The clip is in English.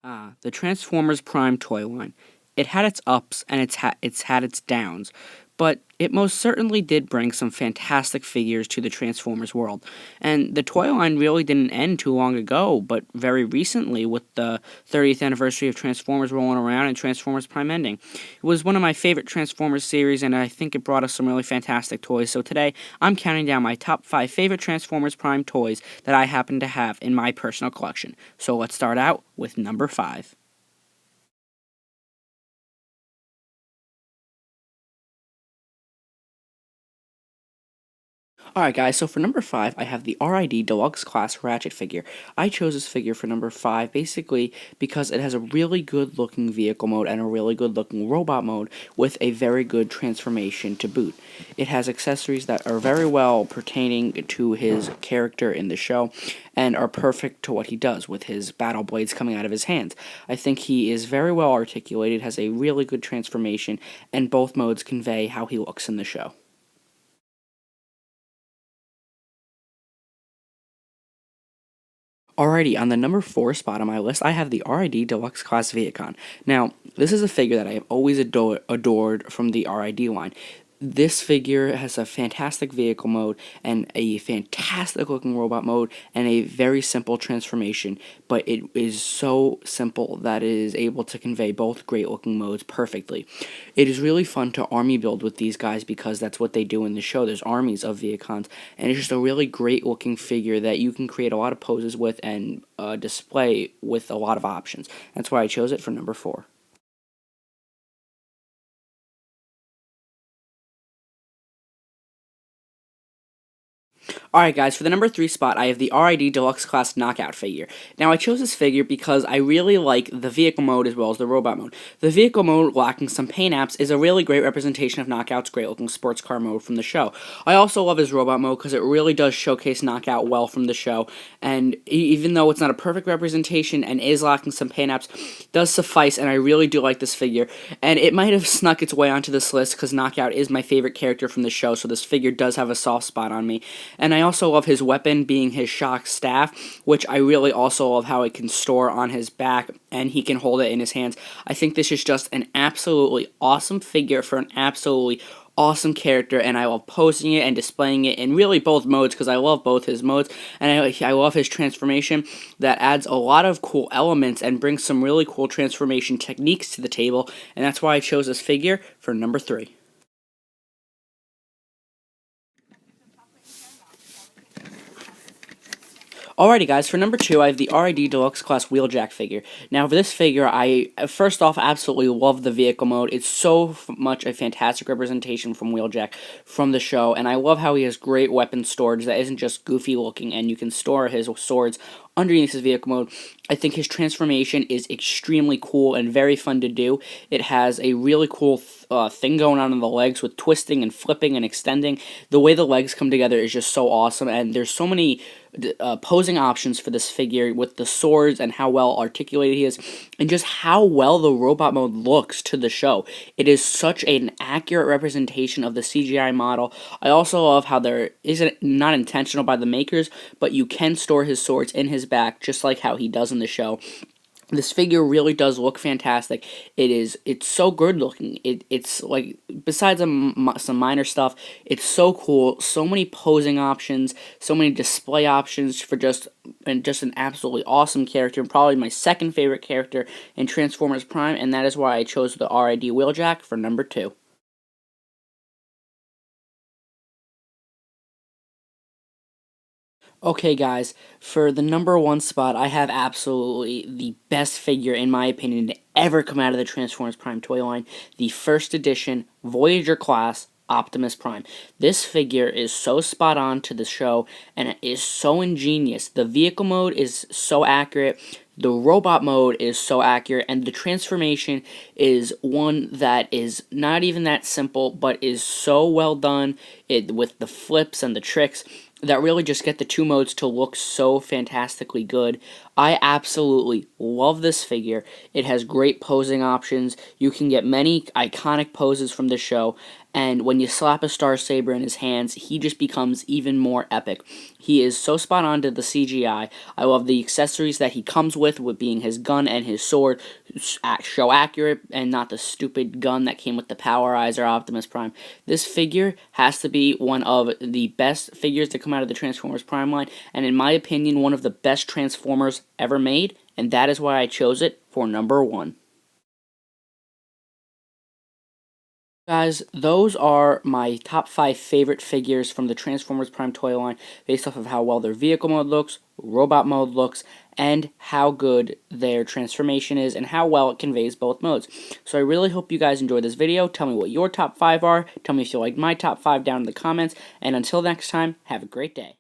The Transformers Prime toy line. It had its ups and it's had its downs, but it most certainly did bring some fantastic figures to the Transformers world. And the toy line really didn't end too long ago, but very recently with the 30th anniversary of Transformers rolling around and Transformers Prime ending. It was one of my favorite Transformers series, and I think it brought us some really fantastic toys. So today, I'm counting down my top 5 favorite Transformers Prime toys that I happen to have in my personal collection. So let's start out with number 5. Alright guys, so for number 5, I have the R.I.D. Deluxe Class Ratchet figure. I chose this figure for number 5 basically because it has a really good looking vehicle mode and a really good looking robot mode with a very good transformation to boot. It has accessories that are very well pertaining to his character in the show and are perfect to what he does with his battle blades coming out of his hands. I think he is very well articulated, has a really good transformation, and both modes convey how he looks in the show. Alrighty, on the number 4 spot on my list, I have the R.I.D. Deluxe Class VEHICON. Now, this is a figure that I have always adored from the R.I.D. line. This figure has a fantastic vehicle mode and a fantastic looking robot mode and a very simple transformation, but it is so simple that it is able to convey both great looking modes perfectly. It is really fun to army build with these guys because that's what they do in the show. There's armies of Vehicons, and it's just a really great looking figure that you can create a lot of poses with and display with a lot of options. That's why I chose it for number 4. Alright guys, for the number 3 spot, I have the R.I.D. Deluxe Class Knockout figure. Now I chose this figure because I really like the vehicle mode as well as the robot mode. The vehicle mode, lacking some paint apps, is a really great representation of Knockout's great looking sports car mode from the show. I also love his robot mode because it really does showcase Knockout well from the show, and even though it's not a perfect representation and is lacking some paint apps, does suffice, and I really do like this figure. And it might have snuck its way onto this list because Knockout is my favorite character from the show, so this figure does have a soft spot on me. And I also love his weapon being his shock staff, which I really also love how it can store on his back and he can hold it in his hands. I think this is just an absolutely awesome figure for an absolutely awesome character, and I love posing it and displaying it in really both modes because I love both his modes, and I love his transformation that adds a lot of cool elements and brings some really cool transformation techniques to the table, and that's why I chose this figure for number 3. Alrighty guys, for number 2, I have the R.I.D. Deluxe Class Wheeljack figure. Now for this figure, I first off absolutely love the vehicle mode. It's so much a fantastic representation from Wheeljack from the show, and I love how he has great weapon storage that isn't just goofy looking, and you can store his swords underneath his vehicle mode. I think his transformation is extremely cool and very fun to do. It has a really cool thing going on in the legs with twisting and flipping and extending. The way the legs come together is just so awesome, and there's so many posing options for this figure with the swords and how well articulated he is, and just how well the robot mode looks to the show. It is such an accurate representation of the CGI model. I also love how there isn't not intentional by the makers, but you can store his swords in his back just like how he does in the show. This figure really does look fantastic. It's so good looking. It's like, besides some minor stuff, it's so cool. So many posing options, so many display options for just an absolutely awesome character. Probably my second favorite character in Transformers Prime, and that is why I chose the R.I.D. Wheeljack for number 2. Okay, guys, for the number 1 spot, I have absolutely the best figure, in my opinion, to ever come out of the Transformers Prime toy line, the first edition Voyager class Optimus Prime. This figure is so spot on to the show, and it is so ingenious. The vehicle mode is so accurate, the robot mode is so accurate, and the transformation is one that is not even that simple, but is so well done with the flips and the tricks that really just get the two modes to look so fantastically good. I absolutely love this figure. It has great posing options. You can get many iconic poses from the show, and when you slap a Star Saber in his hands, he just becomes even more epic. He is so spot on to the CGI. I love the accessories that he comes with being his gun and his sword, show accurate and not the stupid gun that came with the Powerizer Optimus Prime. This figure has to be one of the best figures to come out of the Transformers Prime line, and in my opinion, one of the best Transformers ever made, and that is why I chose it for number 1. Guys, those are my top 5 favorite figures from the Transformers Prime toy line based off of how well their vehicle mode looks, robot mode looks, and how good their transformation is and how well it conveys both modes. So I really hope you guys enjoyed this video. Tell me what your top 5 are. Tell me if you liked my top 5 down in the comments. And until next time, have a great day.